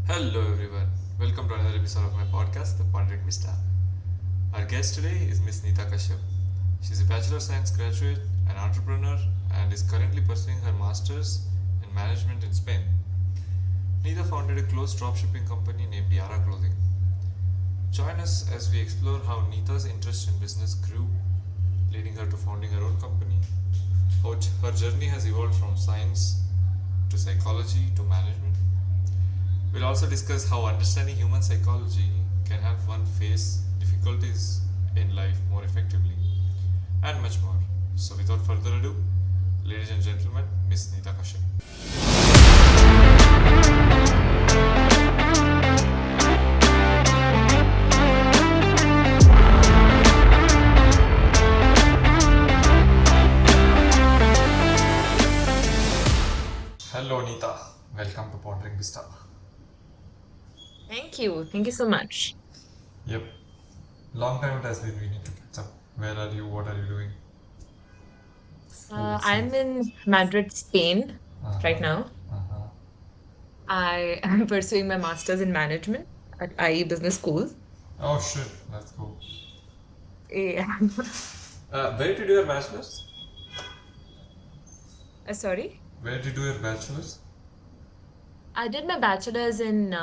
Hello everyone, welcome to another episode of my podcast, The Pondering Vista. Our guest today is Miss Neetha Kashyap. She's a Bachelor of Science graduate, an entrepreneur, and is currently pursuing her Masters in Management in Spain. Neetha founded a clothes dropshipping company named Yara Clothing. Join us as we explore how Neetha's interest in business grew, leading her to founding her own company, how her journey has evolved from science to psychology to management. We'll also discuss how understanding human psychology can help one face difficulties in life more effectively, and much more. So, without further ado, ladies and gentlemen, Miss Neetha Kashyap. Hello, Neetha. Welcome to Pondering Vista. Thank you. Thank you so much. Yep, long time it has been. We need to catch up. Where are you? What are you doing? Full scene. I'm in Madrid, Spain Uh right huh. now. Uh huh. I am pursuing my master's in management at IE Business School. Oh shit, that's cool. Yeah. Where did you do your bachelor's? Sorry. Where did you do your bachelor's? I did my bachelor's in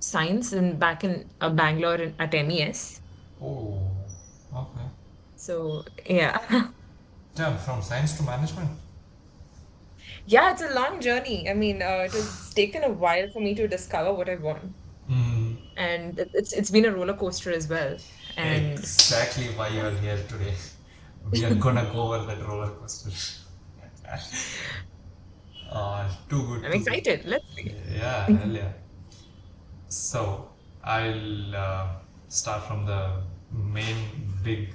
science in back in Bangalore at MES. Oh, okay. So yeah, Damn, from science to management. yeah, it's a long journey. I mean, it has taken a while for me to discover what I want, Mm. and it's been a roller coaster as well. And Exactly why you are here today. We are gonna go over that roller coaster. Too good, I'm too good. excited. Let's see. Yeah, hell yeah. So, I'll start from the main big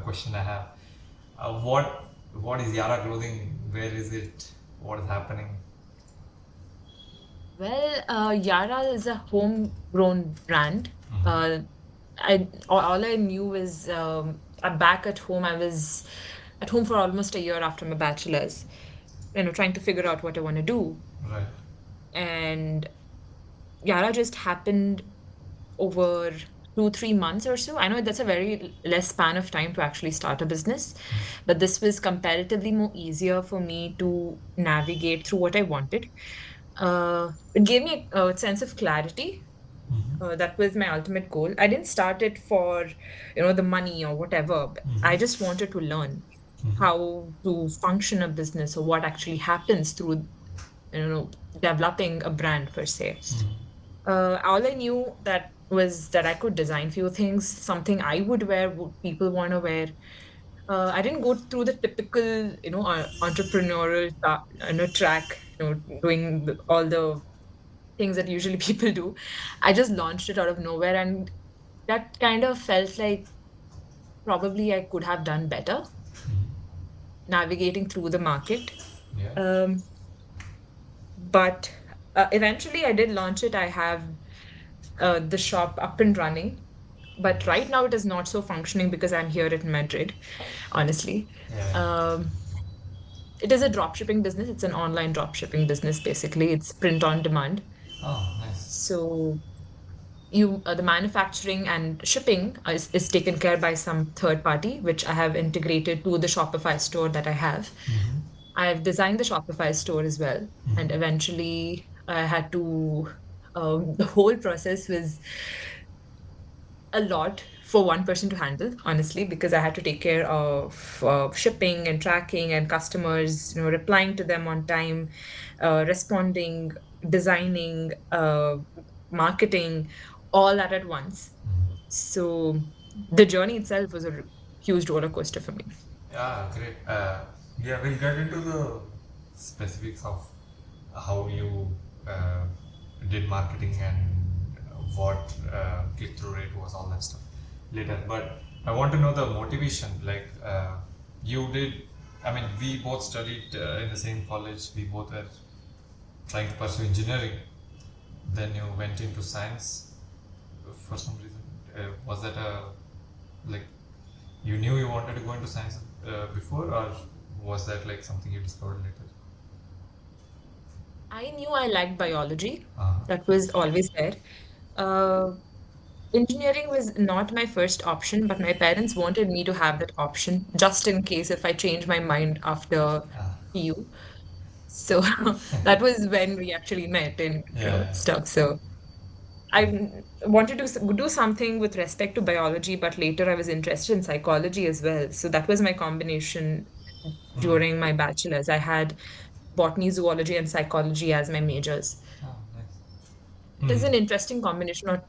question I have. What is Yara Clothing? Where is it? What is happening? Well, Yara is a homegrown brand. Mm-hmm. Uh, all I knew was back at home. I was at home for almost a year after my bachelor's, trying to figure out what I want to do. Right. And Yara just happened over 2, 3 months or so. I know that's a very less span of time to actually start a business, but this was comparatively more easier for me to navigate through what I wanted. It gave me a sense of clarity. Mm-hmm. That was my ultimate goal. I didn't start it for, the money or whatever. But I Mm-hmm. just wanted to learn Mm-hmm. how to function a business or what actually happens through, you know, developing a brand per se. All I knew that was that I could design few things, something I would wear, what people want to wear. I didn't go through the typical, entrepreneurial track, doing all the things that usually people do. I just launched it out of nowhere, and that kind of felt like probably I could have done better navigating through the market. Yeah. Um, but eventually, I did launch it. I have the shop up and running. But right now, it is not so functioning because I'm here in Madrid, honestly. Yeah. Um, it is a drop shipping business. It's an online drop shipping business, basically. It's print on demand. Oh, nice. So the manufacturing and shipping is taken care by some third party, which I have integrated to the Shopify store that I have. Mm-hmm. I've designed the Shopify store as well, and Mm-hmm. eventually I had to. The whole process was a lot for one person to handle, honestly, because I had to take care of shipping and tracking and customers, replying to them on time, responding, designing, marketing, all that at once. So the journey itself was a huge roller coaster for me. Yeah, great. Yeah, we'll get into the specifics of how you uh, did marketing and what click-through rate was, all that stuff later. But I want to know the motivation. Like you did, I mean, we both studied in the same college. We both were trying to pursue engineering. Then you went into science for some reason. Was that a like you knew you wanted to go into science before, or was that like something you discovered later? I knew I liked biology. Uh-huh. That was always there. Uh, Engineering was not my first option, but my parents wanted me to have that option just in case if I change my mind after Ah. PU. So that was when we actually met and Yeah. stuff. So I wanted to do something with respect to biology, but later I was interested in psychology as well. So that was my combination Mm. during my bachelor's. I had botany, zoology, and psychology as my majors. Oh, nice. It is Mm. an interesting combination. Not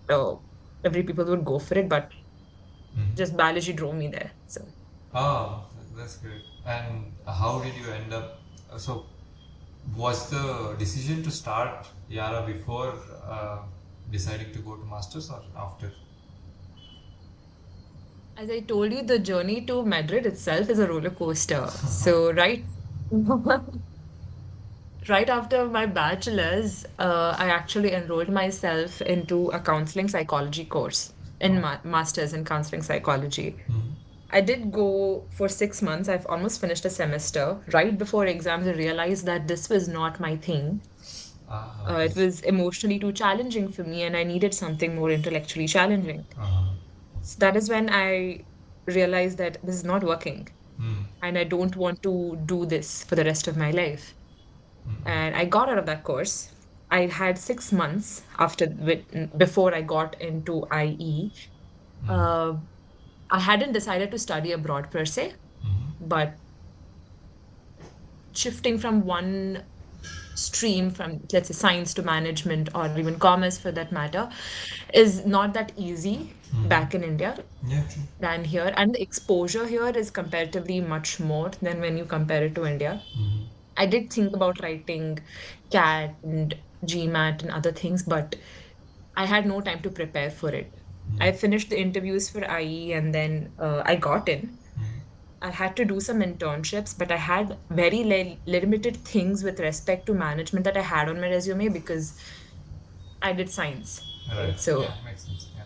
every people would go for it, but Mm. just biology drove me there. So Oh, that's great. And how did you end up? So, was the decision to start Yara before uh, deciding to go to masters or after? as I told you, the journey to Madrid itself is a roller coaster. So right after my bachelor's, I actually enrolled myself into a counseling psychology course in Oh. master's in counseling psychology. Mm. I did go for 6 months. I've almost finished a semester. Right before exams, I realized that this was not my thing. Ah, okay. It was emotionally too challenging for me, and I needed something more intellectually challenging. Uh-huh. So that is when I realized that this is not working, Mm. and I don't want to do this for the rest of my life. Mm-mm. And I got out of that course. I had 6 months before I got into IE. Mm. Uh, I hadn't decided to study abroad per se, Mm-hmm. but shifting from one stream from, let's say, science to management or even commerce for that matter is not that easy back in Mm-hmm. India Yeah, true. than here. And the exposure here is comparatively much more than when you compare it to India. Mm-hmm. I did think about writing CAT and GMAT and other things, but I had no time to prepare for it. Mm. I finished the interviews for IE and then I got in. Mm. I had to do some internships, but I had very limited things with respect to management that I had on my resume because I did science, Right. right? Yeah, makes sense. Yeah.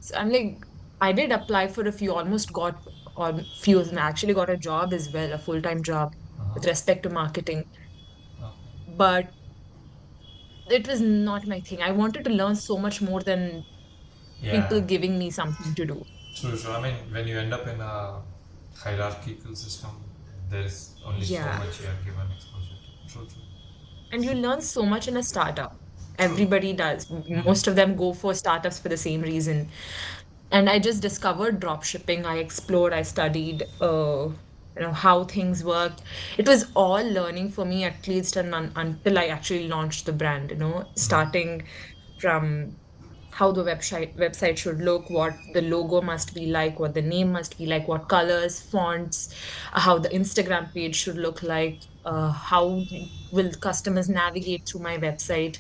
So I'm like, I did apply for a few, almost got, or few of them actually got a job as well, a full-time job Uh-huh. with respect to marketing. Okay. But it was not my thing. I wanted to learn so much more than people Yeah. giving me something to do. True, true. I mean, when you end up in a hierarchical system, there's only so Yeah. much you are given exposure to. True, true. And you learn so much in a startup. True. Everybody does. Mm. Most of them go for startups for the same reason. And I just discovered drop shipping. I explored, I studied how things worked. It was all learning for me, at least until I actually launched the brand, Mm. starting from how the website should look, what the logo must be like, what the name must be like, what colors, fonts, how the Instagram page should look like, how will customers navigate through my website.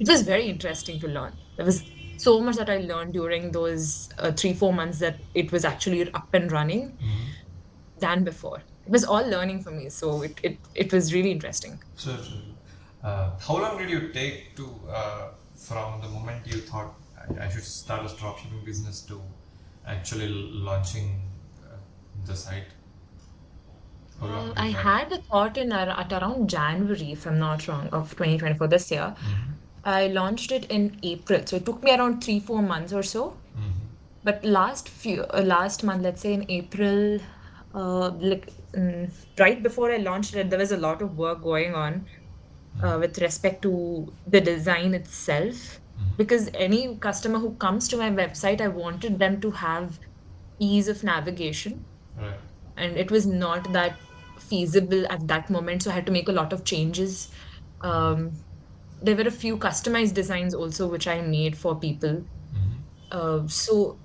It was very interesting to learn. There was so much that I learned during those 3-4 months that it was actually up and running Mm. than before. It was all learning for me, so it was really interesting. Sure, sure, sure. How long did you take to, from the moment you thought I should start a dropshipping business to actually launching the site? How long did I that? had the thought at around January, if I'm not wrong, of 2024 this year. Mm-hmm. I launched it in April, so it took me around 3-4 months or so. Mm-hmm. But last month, let's say in April, right before I launched it, there was a lot of work going on with respect to the design itself. Mm-hmm. Because any customer who comes to my website, I wanted them to have ease of navigation, Right. and it was not that feasible at that moment. So I had to make a lot of changes. Um, there were a few customized designs also, which I made for people. Mm-hmm. So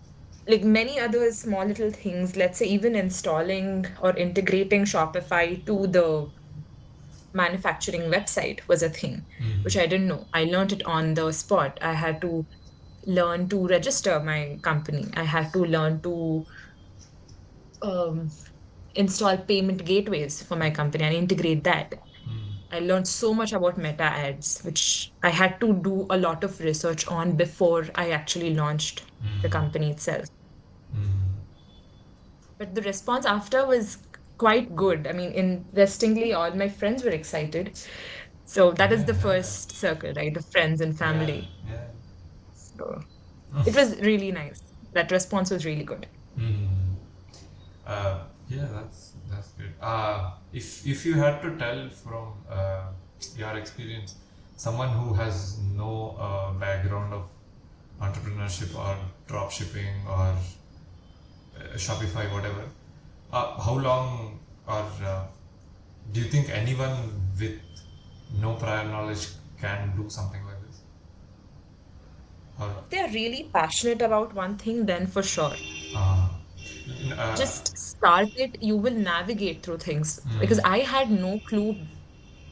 like many other small little things, let's say even installing or integrating Shopify to the manufacturing website was a thing which I Mm-hmm. didn't know. I learned it on the spot. I had to learn to register my company. I had to learn to um, install payment gateways for my company and integrate that. I learned so much about meta ads, which I had to do a lot of research on before I actually launched the Mm-hmm. company itself. Mm-hmm. But the response after was quite good. I mean, interestingly, all my friends were excited. So that is Yeah, the yeah, first circle, right? The friends and yeah, family. yeah. So it was really nice. That response was really good. Mm. Yeah, that's good. If you had to tell from your experience, someone who has no background of entrepreneurship or drop shipping or Shopify, whatever, how long or do you think anyone with no prior knowledge can do something like this? Or If they are really passionate about one thing, then for sure. uh, uh, Just start it. You will navigate through things. Because mm, I had no clue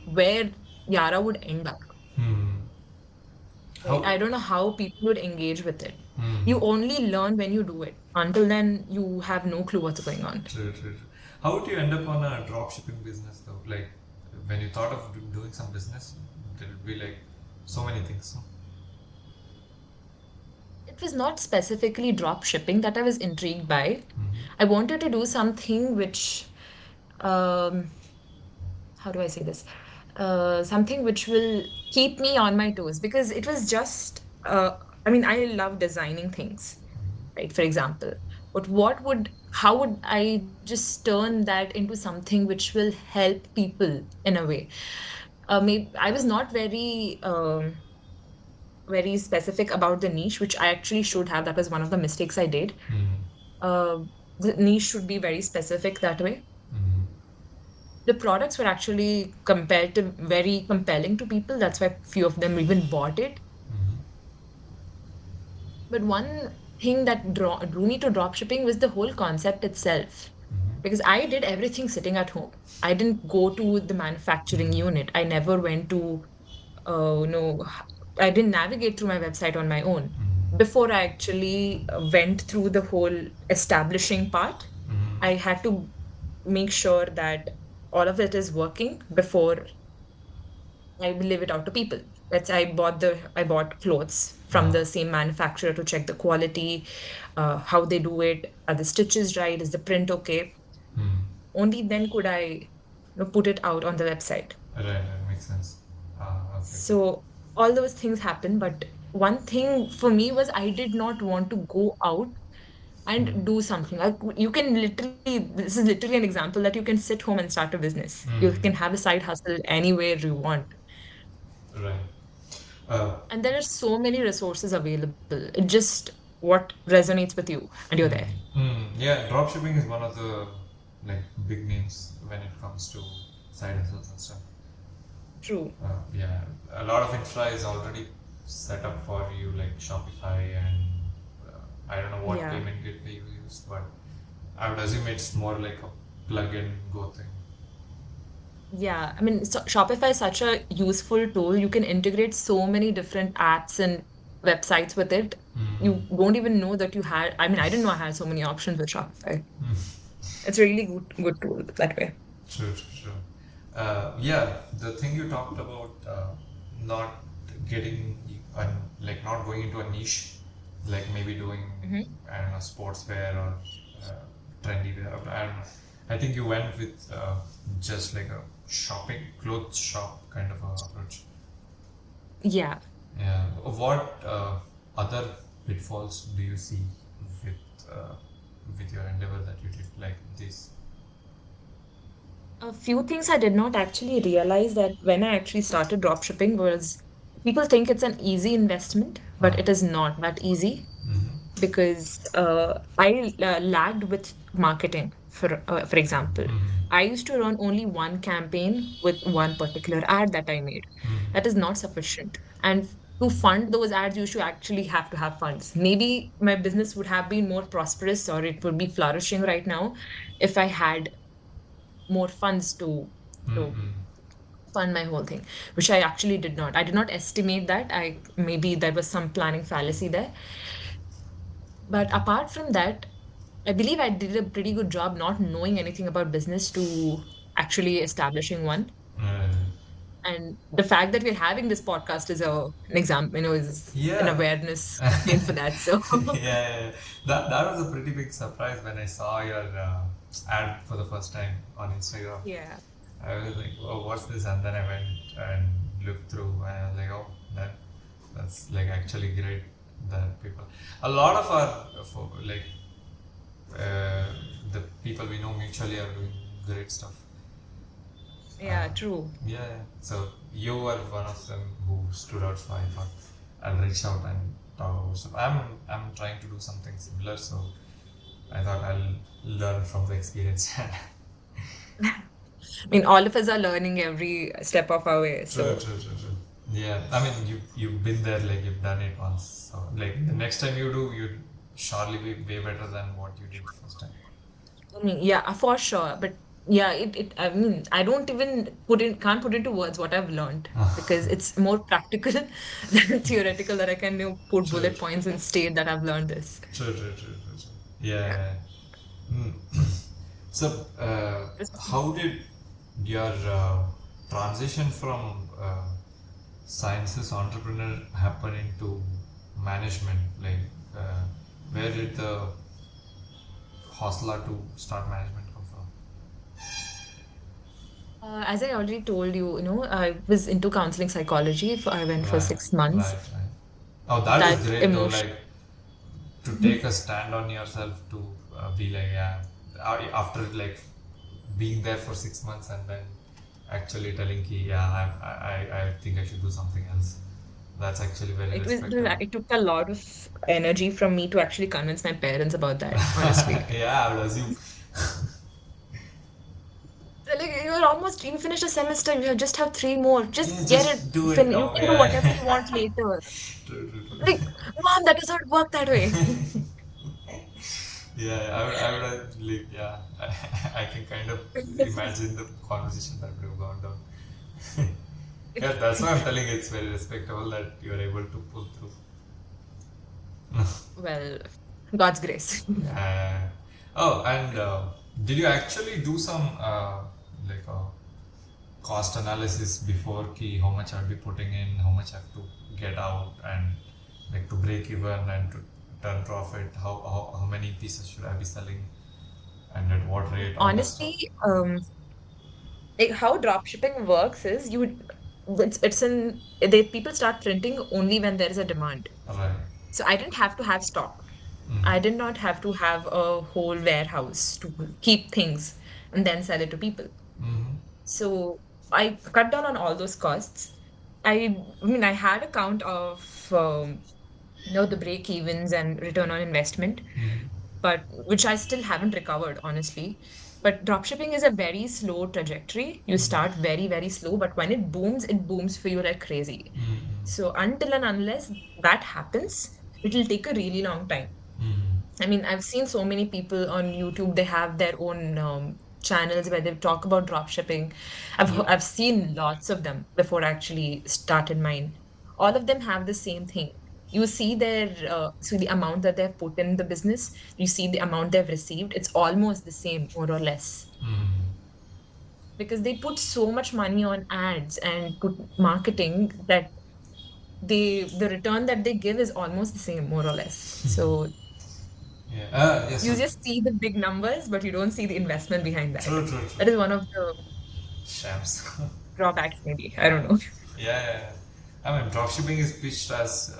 where Yara would end up. hmm, Right? how? I don't know how people would engage with it. Hmm. You only learn when you do it. Until then, you have no clue what's going on. True, true, true. How would you end up on a drop shipping business though? Like when you thought of doing some business, there would be like so many things. No? It was not specifically drop shipping that I was intrigued by. Mm-hmm. I wanted to do something which, um, how do I say this? Something which will keep me on my toes because it was just, I mean, I love designing things, right? For example, but how would I just turn that into something which will help people in a way? Maybe I was not very specific about the niche, which I actually should have. That was one of the mistakes I did. Mm-hmm. Uh, the niche should be very specific that way. Mm-hmm. The products were actually very compelling to people. That's why few of them even bought it. Mm-hmm. But one thing that drew me to dropshipping was the whole concept itself. Mm-hmm. Because I did everything sitting at home. I didn't go to the manufacturing unit. I never went to, no, I didn't navigate through my website on my own. Before I actually went through the whole establishing part, Mm-hmm. I had to make sure that all of it is working before I will leave it out to people. I bought clothes from Uh, the same manufacturer to check the quality, how they do it, are the stitches right, is the print okay? mm. Only then could I put it out on the website. Right, right, makes sense. Okay, okay. So all those things happen, but one thing for me was I did not want to go out and do something. Like you can literally, this is literally an example that you can sit home and start a business. You can Mm. have a side hustle anywhere you want. Right. Uh, And there are so many resources available. It just what resonates with you and you're there. yeah, dropshipping is one of the like big names when it comes to side hustles and stuff. True. Yeah, a lot of infra is already set up for you, like Shopify and I don't know what Yeah. payment gateway you use, but I would assume it's more like a plug and go thing. Yeah. I mean, Shopify is such a useful tool. You can integrate so many different apps and websites with it. You Mm-hmm. won't even know that you had. I mean, I didn't know I had so many options with Shopify. It's a really good tool that way. True, true, true. Yeah, the thing you talked about, not getting like not going into a niche, like maybe doing Hmm. I don't know sportswear or trendy wear. I don't know. I think you went with just like a shopping clothes shop kind of a approach. Yeah. Yeah. What other pitfalls do you see with uh, with your endeavor that you did like this? A few things I did not actually realize that when I actually started dropshipping was people think it's an easy investment, but Uh, it is not that easy mm-hmm. because I lagged with marketing. For example, Mm-hmm. I used to run only one campaign with one particular ad that I made. That is Mm-hmm. not sufficient, and to fund those ads, you should actually have to have funds. Maybe my business would have been more prosperous or it would be flourishing right now if I had more funds to Mm-hmm. fund my whole thing, which I actually did not. I did not estimate that. I maybe there was some planning fallacy there. But apart from that, I believe I did a pretty good job not knowing anything about business to actually establishing one. Uh, And the fact that we're having this podcast is an example, is an yeah. awareness yeah, campaign for that. So yeah. That was a pretty big surprise when I saw your ad for the first time on Instagram. yeah. I was like, oh, what's this? And then I went and looked through, and I was like, oh, that's like actually great that people, a lot of our like uh, the people we know mutually are doing great stuff. Yeah, Uh, true. yeah, yeah. So you were one of them who stood out, so I thought I'll reach out and talk about stuff. I'm trying to do something similar, so I thought I'll learn from the experience. I mean, all of us are learning every step of our way. True, So, true, true, true. Yeah, I mean you've been there, like you've done it once. So like the next time you do, you'd surely be way better than what you did first time. I mean, yeah, for sure. But yeah, I mean, I don't even can't put into words what I've learned because it's more practical than theoretical that I can put True, bullet points and state that I've learned this. true, true, true, true, true. Yeah, Yeah. yeah, yeah. So, how did your transition from sciences entrepreneur happen into management? Like, uh, where did the hostler to start management come from? As I already told you, I was into counseling psychology. I went for Right, 6 months. right, right. Oh, that is That great though. emotion. Like to take a stand on yourself to be like, yeah, after like being there for 6 months and then actually telling ki, yeah, I think I should do something else. That's actually very respectable. It took a lot of energy from me to actually convince my parents about that, honestly. Yeah, I would assume. They're like, you finished a semester, just have three more. Yeah, Just get it, just do it. you Oh, can do yeah. whatever you want later. True, true, Like, true. mom, that does not work that way. Yeah, I would have, like, yeah, I can kind of imagine the conversation that would have gone down. Yeah, that's why I'm telling you it's very respectable that you're able to pull through. Well, God's grace. Oh, and did you actually do some like cost analysis before ki how much I'll be putting in, how much I have to get out, and like to break even and to turn profit? How many pieces should I be selling, and at what rate? All that stuff. Honestly, like how dropshipping works is it's in they people start printing only when there is a demand. Right. So I didn't have to have stock. I Mm-hmm. did not have to have a whole warehouse to keep things and then sell it to people. Mm-hmm. So I cut down on all those costs. I mean, I had a count of the break evens and return on investment, Mm-hmm. but which I still haven't recovered, honestly. But dropshipping is a very slow trajectory. You start very, very slow, but when it booms for you like crazy. Mm-hmm. So until and unless that happens, it will take a really long time. Mm-hmm. I mean, I've seen so many people on YouTube, they have their own channels where they talk about drop shipping. Yep. I've seen lots of them before I actually started mine. All of them have the same thing. You see the amount that they've put in the business, you see the amount they've received, it's almost the same, more or less. Mm-hmm. Because they put so much money on ads and put marketing that the return that they give is almost the same, more or less. So Yeah. Yeah. you So just see the big numbers, but you don't see the investment behind that. true, true, true. That is one of the Shams. drawbacks, maybe. I don't know. Yeah, yeah, yeah. I mean, dropshipping is pitched as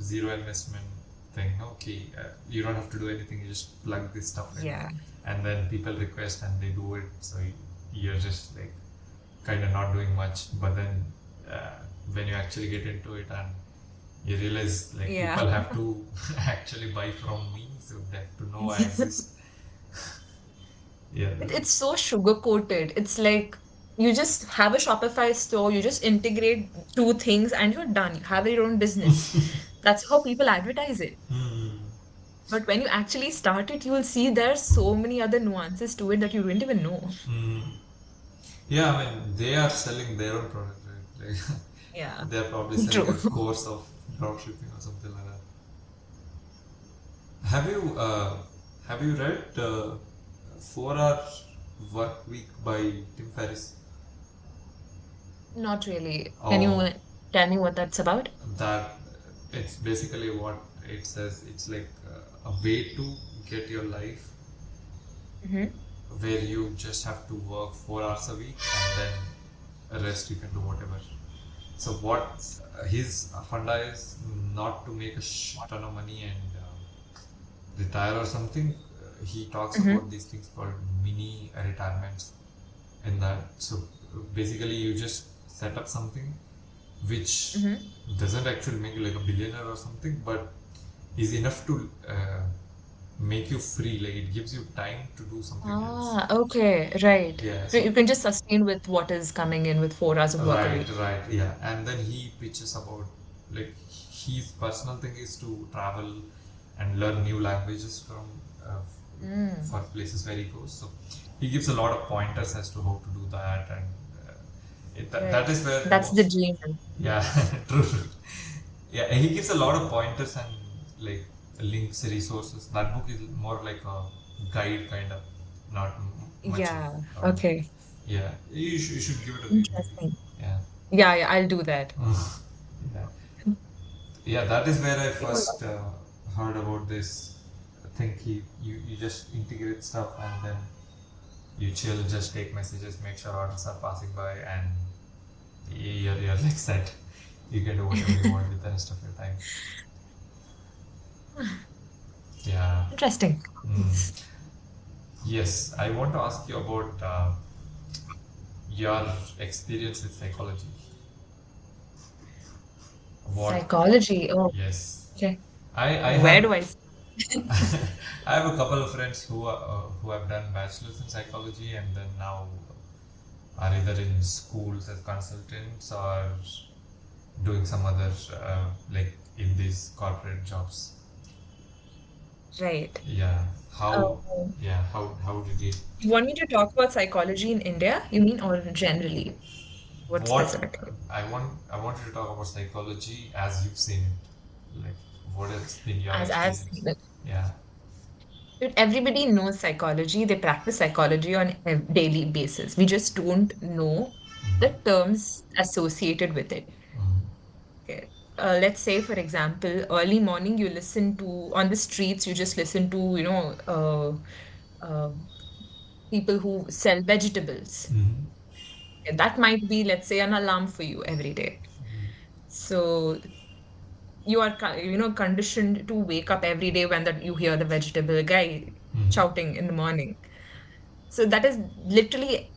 zero investment thing. Okay, you don't have to do anything. You just plug this stuff in, Yeah. and then people request and they do it. So you're just like kind of not doing much. But then uh, when you actually get into it and you realize like Yeah. people have to actually buy from me, so they have to know I exist. Yeah. It's so sugar coated. It's like you just have a Shopify store, you just integrate two things, and you're done. You have your own business. That's how people advertise it. Hmm. But when you actually start it, you will see there's so many other nuances to it that you don't even know. Hmm. Yeah, I mean, they are selling their own product, right? Like, Yeah. they're probably selling True. a course of dropshipping or something like that. Have you read 4 Hour Work Week by Tim Ferriss? Not really. Can you Oh, tell me what that's about? that it's basically what it says. It's like a way to get your life Hmm. where you just have to work 4 hours a week and then rest you can do whatever. So what his funda is not to make a ton of money and retire or something. He talks Mm-hmm. about these things called mini retirements. In that, so basically, you just set up something which Mm-hmm. doesn't actually make you like a billionaire or something, but is enough to make you free. Like it gives you time to do something else. Ah, okay, right. Yeah. So So you can just sustain with what is coming in with 4 hours of work a right, week. right, yeah. And then he pitches about like his personal thing is to travel and learn new languages from Mm, for places where he goes. So he gives a lot of pointers as to how to do that, and that right. is where That's the most dream. yeah, true, true. Yeah, and he gives a lot of pointers and like links, resources. That book is more like a guide kind of, not much of Yeah, uh, okay. yeah. You should give it a read maybe. Interesting. Yeah. Yeah, yeah, I'll do that. Yeah. Yeah, that is where I first heard about this. I think you just integrate stuff and then you chill, just take messages, make sure orders are passing by, and you're like set. You can do whatever you want with the rest of your time. Yeah. Interesting. Mm. Yes, I want to ask you about your experience with psychology. What? Psychology. Oh, Yes, okay. I Where do have I? I have a couple of friends who have done bachelors in psychology and then now are either in schools as consultants or doing some other like in these corporate jobs. Right. Yeah. How? Um, Yeah. How did you? you want me to talk about psychology in India, you mean, or generally? What What specifically? I want you to talk about psychology as you've seen it. Like what has been your As I've experience? seen it. Yeah. Dude, everybody knows psychology. They practice psychology on a daily basis. We just don't know the Mm-hmm. terms associated with it. Okay. Let's say, for example, early morning you listen to on the streets. You just listen to uh, people who sell vegetables. Mm-hmm. Okay, that might be, let's say, an alarm for you every day. So you are conditioned to wake up every day when that you hear the vegetable guy Mm-hmm. shouting in the morning. So that is literally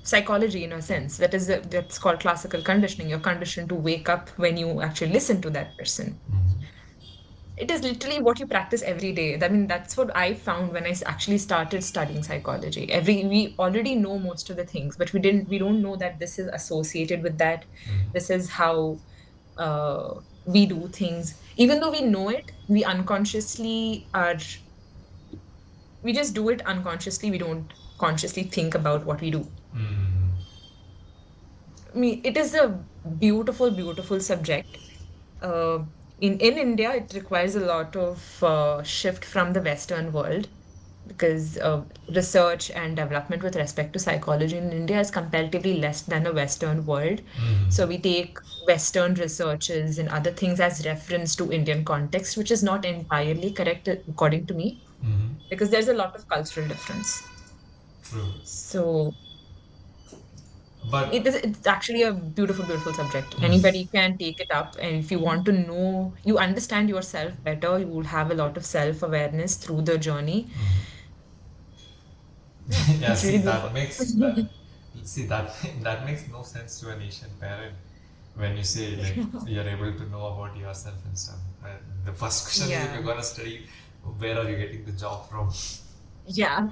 psychology in a sense. That's called classical conditioning. You're conditioned to wake up when you actually listen to that person. Mm-hmm. It is literally what you practice every day. I mean, that's what I found when actually started studying psychology. We already know most of the things, but we don't know that this is associated with that. Mm-hmm. This is how we do things. Even though we know it, we just do it unconsciously. We don't consciously think about what we do. Mm-hmm. I mean, it is a beautiful, beautiful subject. Uh, in India, it requires a lot of shift from the Western world because research and development with respect to psychology in India is comparatively less than the Western world. Mm-hmm. So we take Western researches and other things as reference to Indian context, which is not entirely correct according to me, Mm-hmm. because there's a lot of cultural difference. True. So But it's actually a beautiful, beautiful subject. mm, Anybody can take it up, and if you want to know, you understand yourself better, you will have a lot of self-awareness through the journey. Yeah, yeah, it's see really beautiful. that makes that see that that makes no sense to an Asian parent when you say like you're able to know about yourself and stuff. The first question is if you're Yeah. gonna study, where are you getting the job from? Yeah.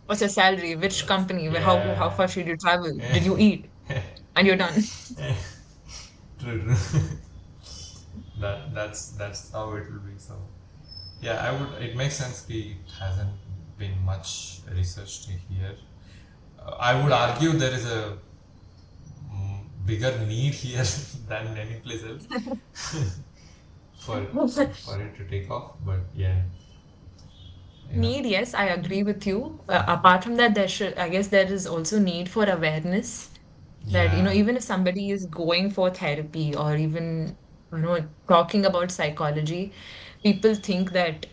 What's your salary? Which company? How Yeah. far should you travel? Did you eat? And you're done. True, true. That's how it will be. So yeah, I would. It makes sense. It hasn't been much researched here. I would Yeah. argue there is a bigger need here than any place else for for it to take off. But yeah, you know, Need, yes, I agree with you. Apart from that, I guess there is also need for awareness that, yeah, even if somebody is going for therapy or even, talking about psychology, people think that,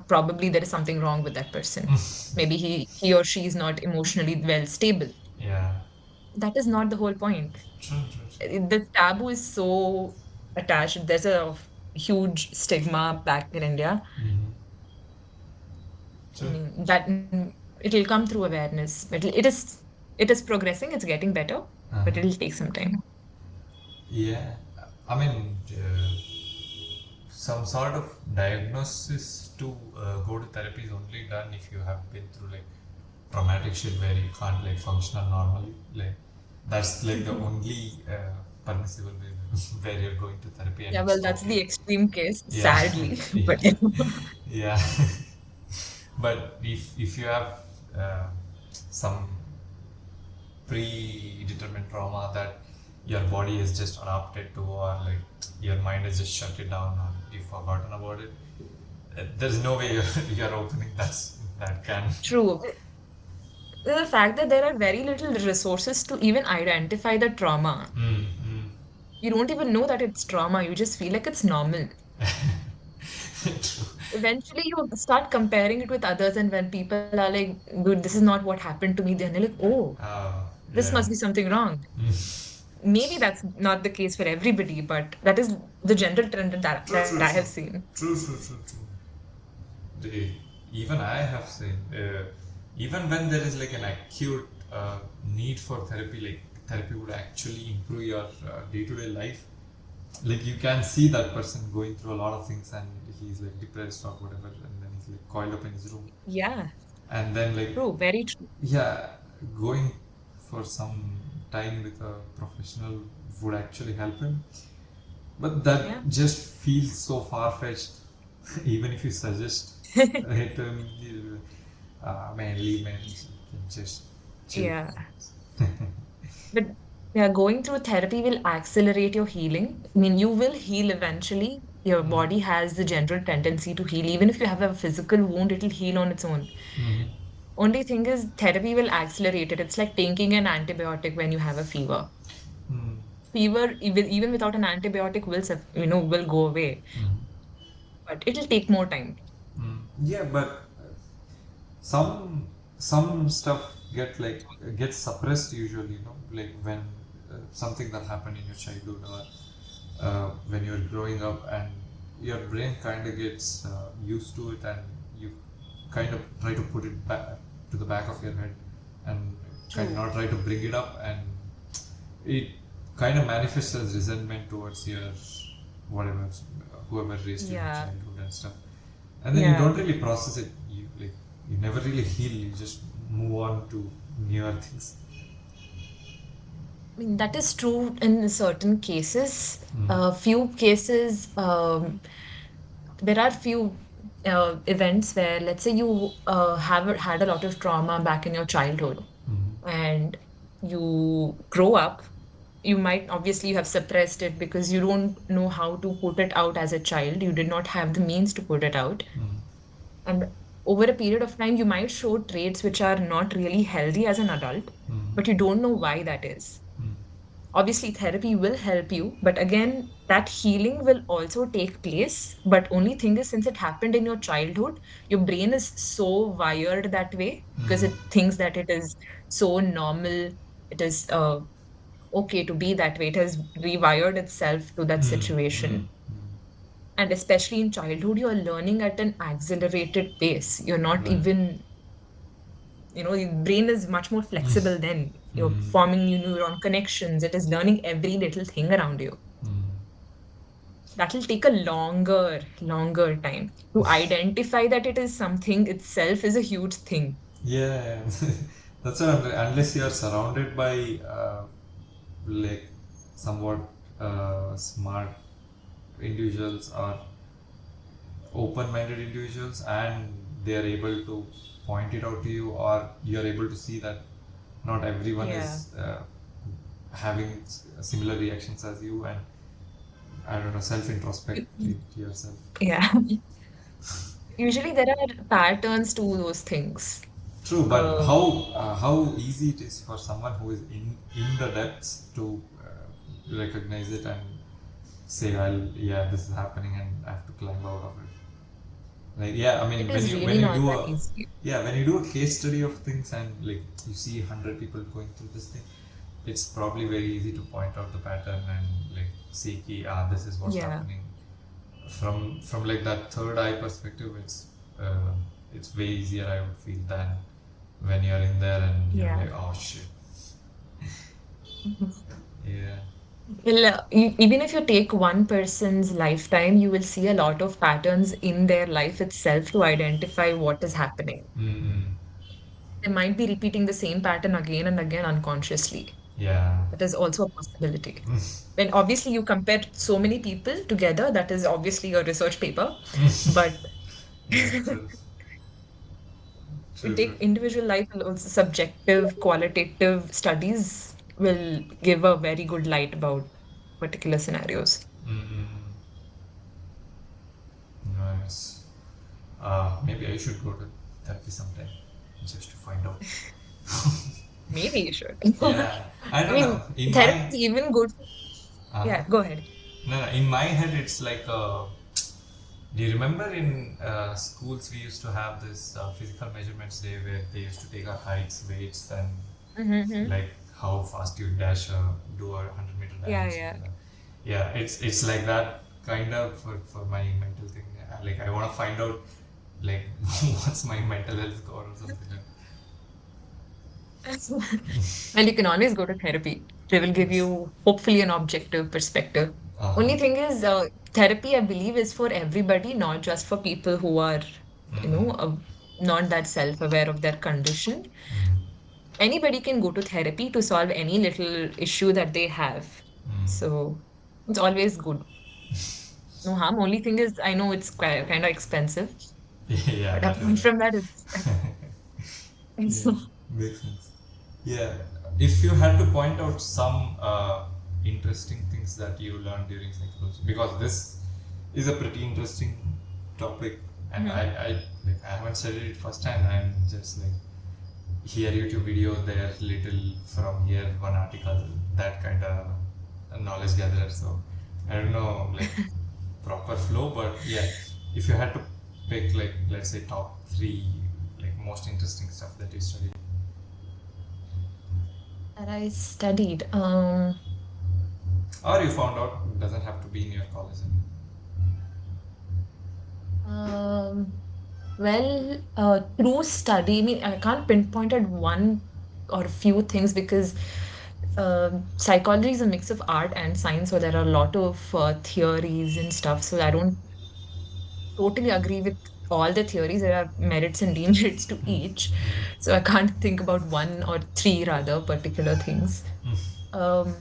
probably there is something wrong with that person. Maybe he or she is not emotionally well stable. yeah, that is not the whole point. True, true, true. The taboo is so attached. There's a huge stigma back in India. Mm-hmm. I True. mean, it'll come through awareness. It is progressing. It's getting better, but Uh-huh. it'll take some time. Yeah. I mean, some sort of diagnosis to go to therapy is only done if you have been through like traumatic shit where you can't like function normally. Like that's like the only permissible way where you're going to therapy and Yeah, it's well, that's okay. the extreme case, Yeah, sadly. yeah, But yeah. But if you have some predetermined trauma that your body is just adapted to, or like your mind has just shut it down, or you've forgotten about it, there's no way you're opening that can. true. The fact that there are very little resources to even identify the trauma. Mm, mm. You don't even know that it's trauma. You just feel like it's normal. True. Eventually, you start comparing it with others, and when people are like, dude, this is not what happened to me, then they're like, oh, this Yeah. must be something wrong. Mm. Maybe that's not the case for everybody, but that is the general trend True, that true, I have true. seen. True, true, true, true. They, even I have seen, even when there is like an acute need for therapy, like therapy would actually improve your day-to-day life. Like you can see that person going through a lot of things and he's like depressed or whatever, and then he's like coiled up in his room, Yeah, and then like true, very true. yeah, going for some time with a professional would actually help him. But Yeah. that just feels so far fetched. Even if you suggest it to him, man, leave man, just chill. Yeah. But yeah, going through therapy will accelerate your healing. I mean, you will heal eventually. Your Mm. body has the general tendency to heal. Even if you have a physical wound, it'll heal on its own. Mm-hmm. Only thing is, therapy will accelerate it. It's like taking an antibiotic when you have a fever. Mm. Fever, even without an antibiotic, will go away. Mm. But it'll take more time. Mm. Yeah, but some stuff gets suppressed usually, like when something that happened in your childhood, or when you're growing up, and your brain kind of gets used to it, and you kind of try to put it back to the back of your head, and kind of True. not try to bring it up, and it kind of manifests as resentment towards your whatever, whoever raised you in your Yeah. childhood and stuff, and then you Yeah. don't really process it. You never really heal. You just move on to newer things. I mean, that is true in certain cases. Mm. A few cases, there are few events where, let's say, you have had a lot of trauma back in your childhood, Mm. and you grow up. You might obviously you have suppressed it because you don't know how to put it out as a child. You did not have the means to put it out. Mm. And over a period of time, you might show traits which are not really healthy as an adult, Mm. but you don't know why that is. Mm. Obviously, therapy will help you, but again, that healing will also take place. But only thing is, since it happened in your childhood, your brain is so wired that way because Mm. it thinks that it is so normal. It is okay to be that way. It has rewired itself to that Mm. Mm. situation. And especially in childhood, you're learning at an accelerated pace. You're not Right. even, your brain is much more flexible then. You're Mm. forming new neuron connections. It is learning every little thing around you. Mm. That will take a longer time. To identify that it is something itself is a huge thing. Yeah, that's what unless you are surrounded by like somewhat smart individuals, or open-minded individuals, and they are able to point it out to you, or you are able to see that not everyone Yeah. is having similar reactions as you, and I don't know, self-introspect Y- to yourself. Yeah. Usually there are patterns to those things. True, but Uh, how easy it is for someone who is in the depths to recognize it and say, "Well, yeah, this is happening, and I have to climb out of it." Like, yeah, I it mean, when is you really not that easy. when you do a case study of things, and like you see 100 people going through this thing, it's probably very easy to point out the pattern and like see ki, this is what's Yeah. happening. From like that third eye perspective, uh, it's way easier, I would feel, than when you're in there and you're Yeah. like, oh shit. Yeah. Well, even if you take one person's lifetime, you will see a lot of patterns in their life itself to identify what is happening. Mm-mm. They might be repeating the same pattern again and again unconsciously. Yeah. That is also a possibility. When obviously you compare so many people together, that is obviously a research paper. But Yeah, true. we True, true. take individual life and also subjective, qualitative studies will give a very good light about particular scenarios. Mm-mm. Nice. Maybe I should go to therapy sometime just to find out. Maybe you should. Yeah, I I don't know. mean, In therapy my is even good. uh-huh. Yeah, go ahead. No, no, in my head it's like do you remember in schools we used to have this physical measurements day where they used to take our heights, weights, and Mm-hmm. like how fast you dash do a 100-meter dash Yeah, or yeah. something like that. Yeah, it's like that kind of for my mental thing. Like I want to find out like what's my mental health score or something like Well, you can always go to therapy. They will give yes. you hopefully an objective perspective. Uh-huh. Only thing is, therapy, I believe, is for everybody, not just for people who are, you know, Mm-mm. not that self-aware of their condition. Anybody can go to therapy to solve any little issue that they have. So it's always good. No harm. Only thing is, I know it's quite kind of expensive, Yeah, but that is apart it. from that, it's Yeah, makes sense. Yeah, if you had to point out some interesting things that you learned during psychology, because this is a pretty interesting topic, and Mhm. like I haven't studied it firsthand. I'm just like here YouTube video, there little from here one article, that kind of knowledge gatherer. So I don't know like proper flow, but yeah, if you had to pick like let's say top three like most interesting stuff that you studied. that I studied. Or you found out it doesn't have to be in your college. Um, well, through study, I mean, I can't pinpoint at one or a few things because psychology is a mix of art and science, so there are a lot of theories and stuff. So I don't totally agree with all the theories. There are merits and demerits to each. So I can't think about one or three rather particular things. Um,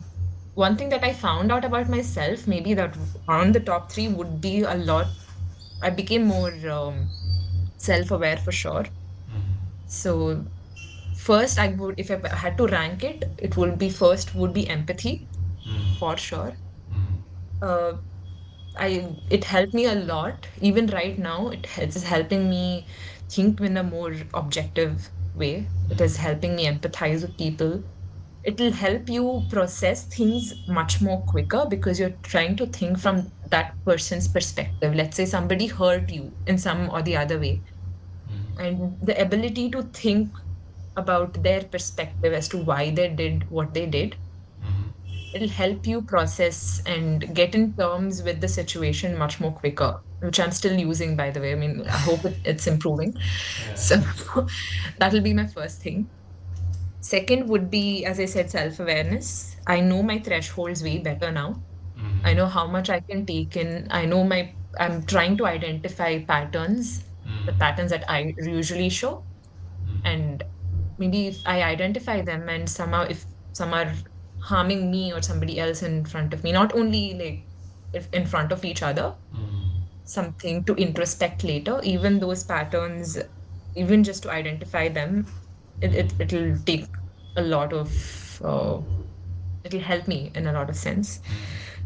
One thing that I found out about myself, maybe that on the top three would be a lot. I became more self-aware for sure. So first, I would, if I had to rank it, it would be first would be empathy for sure. Uh, it helped me a lot. Even right now, it is helping me think in a more objective way. It is helping me empathize with people. It will help you process things much more quicker because you're trying to think from that person's perspective. Let's say somebody hurt you in some or the other way, and the ability to think about their perspective as to why they did what they did, it'll help you process and get in terms with the situation much more quicker, which I'm still using, by the way. I mean, I hope it's improving. Yeah. So that'll be my first thing. Second would be, as I said, self awareness. I know my thresholds way better now. I know how much I can take in. I'm trying to identify patterns, the patterns that I usually show. And maybe if I identify them and somehow if some are harming me or somebody else in front of me, not only like if in front of each other, something to introspect later, even those patterns, even just to identify them, it'll take a lot of it'll help me in a lot of sense.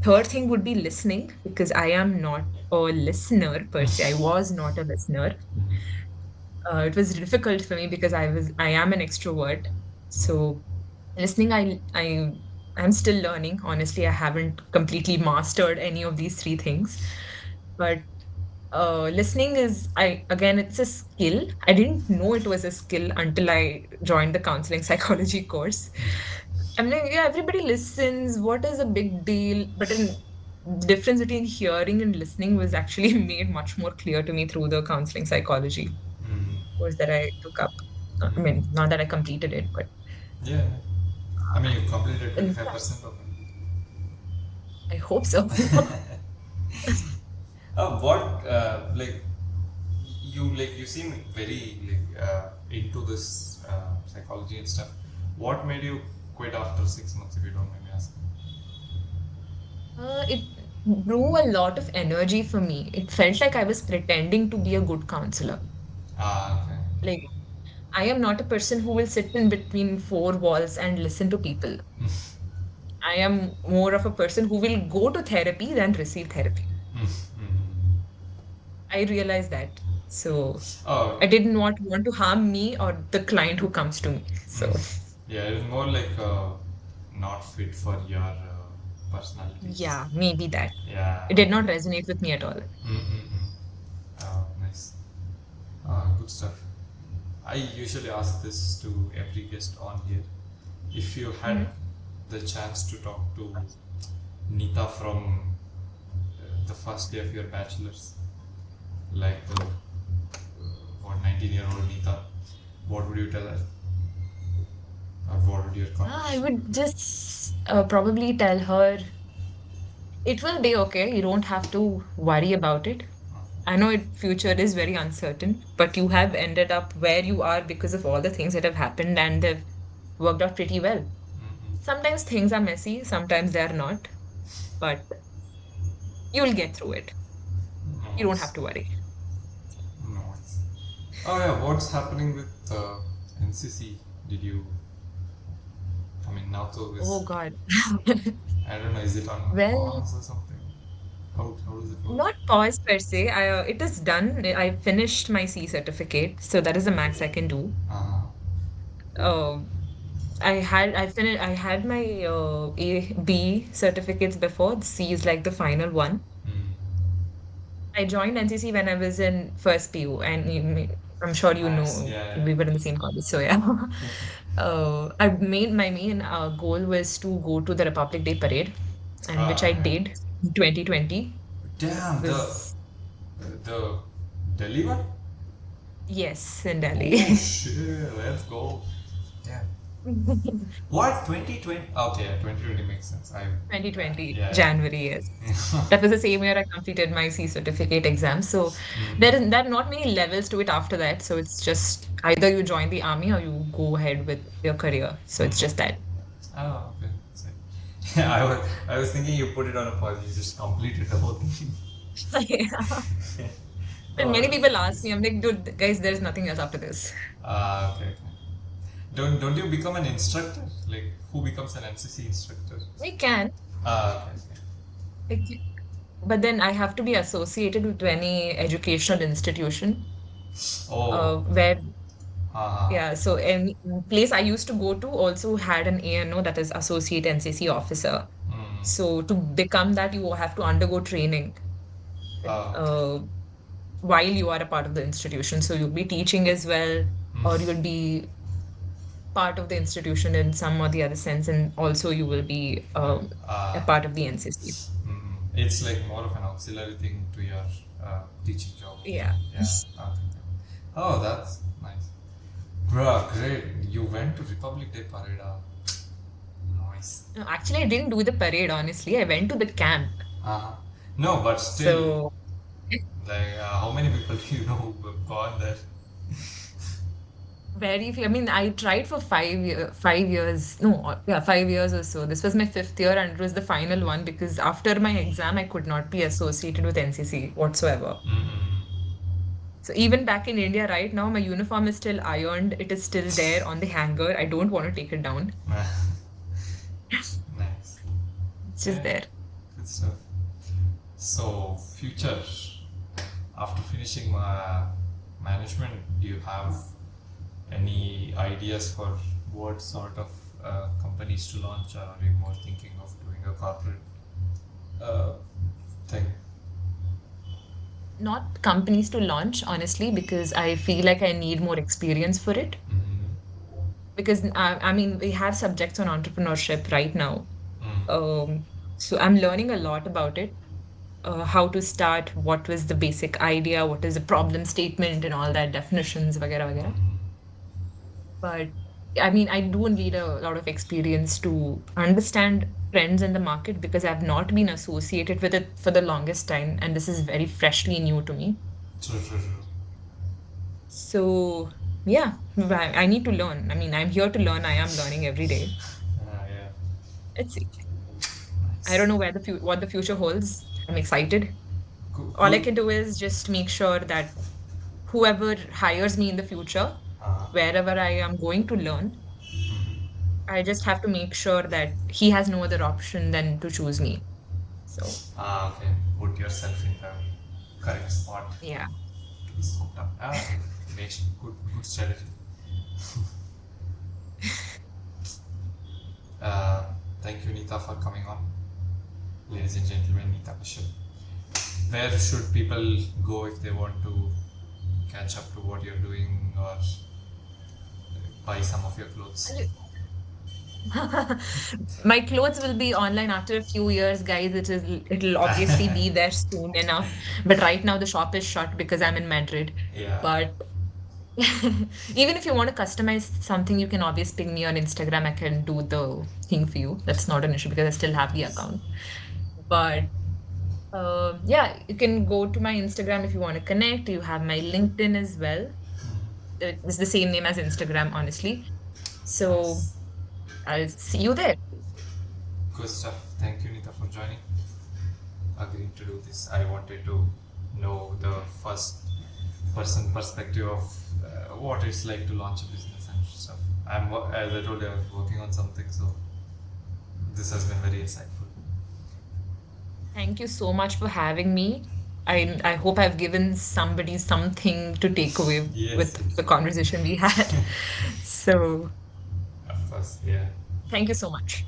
Third thing would be listening because I am not a listener per se. I was not a listener. It was difficult for me because I am an extrovert. So listening, I'm still learning. Honestly, I haven't completely mastered any of these three things. But listening is I again it's a skill. I didn't know it was a skill until I joined the counseling psychology course. I'm like, yeah, everybody listens. What is a big deal? But then the difference between hearing and listening was actually made much more clear to me through the counseling psychology Mm. course that I took up. I Mm. mean, not that I completed it, but Yeah. I mean, you completed in 25% of it. I hope so. What you seem very into this psychology and stuff. What made you quit after 6 months, if you don't mind me asking? It drew a lot of energy for me. It felt like I was pretending to be a good counselor. Ah, okay. Like, I am not a person who will sit in between four walls and listen to people. I am more of a person who will go to therapy than receive therapy. Mm. I realized that. So Oh, I did not want to harm me or the client who comes to me. mm. So Yeah, it's more like not fit for your personality. yeah, maybe that. It Yeah. did not resonate with me at all. Mm. Oh, nice. Good stuff. I usually ask this to every guest on here. If you had Mhm. the chance to talk to Neetha from the first day of your bachelor's, like the 19-year-old Neetha, what would you tell her? Or what would your I conversation would be? just probably tell her it will be okay. You don't have to worry about it. I know future is very uncertain, but you have ended up where you are because of all the things that have happened and they've worked out pretty well. Mm-hmm. Sometimes things are messy, sometimes they are not, but you'll get through it. You don't have Nice. to worry. Nice. Oh yeah, what's happening with NCC? Did you? I mean, now to Oh is God. I don't know. Is it on Well, pause or something? How does it work? not pause per se. It is done. I finished my C certificate, so that is the max I can do. Uh, Uh, I had my A B certificates before. The C is like the final one. mm. I joined NCC when I was in first PU, and I'm sure you Nice. know Yeah. we were in the same college. So yeah, I made my main goal was to go to the Republic Day parade, and which I Okay. did in 2020. It Damn was the Delhi one. yes in Delhi. Oh shit! Let's go. Damn. What 2020? Okay, yeah, 2020 makes sense. Yeah 2020 yeah January, yes. yeah. That was the same year I completed my C certificate exam. So there are not many levels to it after that. So it's just either you join the army or you go ahead with your career. So it's just that. Oh, okay. So, yeah, I was thinking you put it on a pause. You just completed the whole thing. Yeah. And Oh, many that's people ask nice. me, I'm like, dude, guys, there's nothing else after this. Okay, okay. Don't you become an instructor? Like who becomes an NCC instructor? We can, Okay, okay. like, but then I have to be associated with any educational institution Oh, where uh, yeah, so any place I used to go to also had an ANO, that is Associate NCC Officer. mm, So to become that, you have to undergo training okay. uh, while you are a part of the institution. So you'll be teaching as well, or Mm, you'll be part of the institution in some or the other sense, and also you will be like, a part of the NCC. it's like more of an auxiliary thing to your teaching job. Yeah. Yeah. Okay. Oh, that's nice. Bruh, great. You went to Republic Day Parade. Nice. No, actually, I didn't do the parade, honestly. I went to the camp. Uh-huh. No, but still, So like, how many people do you know who have gone there? very few. I mean, I tried for 5 years. No, yeah, 5 years or so. This was my fifth year, and it was the final one because after my exam, I could not be associated with NCC whatsoever. Mm-hmm. So even back in India right now, my uniform is still ironed. It is still there on the hanger. I don't want to take it down. Nice. It's just Yeah, there. good stuff. So, future, after finishing my management, do you have any ideas for what sort of companies to launch, or are you more thinking of doing a corporate uh, thing? Not companies to launch, honestly, because I feel like I need more experience for it. Mm-hmm. because I mean, we have subjects on entrepreneurship right now. Mm. Um, so I'm learning a lot about it. How to start, what was the basic idea, what is the problem statement, and all that definitions, vagera, vagera. Mm. But I mean, I do need a lot of experience to understand trends in the market because I've not been associated with it for the longest time, and this is very freshly new to me. True, true, true. So, yeah, I need to learn. I mean, I'm here to learn. I am learning every day. Yeah. Let's see. I Nice. don't know what the future holds. I'm excited. Cool. All I Cool. can do is just make sure that whoever hires me in the future, Uh, wherever I am going to learn, I just have to make sure that he has no other option than to choose me. So, okay. Put yourself in the correct spot yeah. to be scooped up. Makes good strategy. Uh, Thank you, Neetha, for coming on. Ladies and gentlemen, Neetha Kashyap. Where should people go if they want to catch up to what you're doing or buy some of your clothes? My clothes will be online after a few years, guys. It'll obviously be there soon enough. But right now the shop is shut because I'm in Madrid. Yeah. But even if you want to customize something, you can always ping me on Instagram. I can do the thing for you. That's not an issue because I still have the account. But yeah, you can go to my Instagram if you want to connect. You have my LinkedIn as well. It's the same name as Instagram, honestly. So Nice. I'll see you there. Good stuff. Thank you, Neetha, for joining. Agreeing to do this. I wanted to know the first person perspective of what it's like to launch a business and stuff. As I told you, I was working on something, so this has been very insightful. Thank you so much for having me. I hope I've given somebody something to take away Yes, with yes. the conversation we had. So Of course, yeah. thank you so much.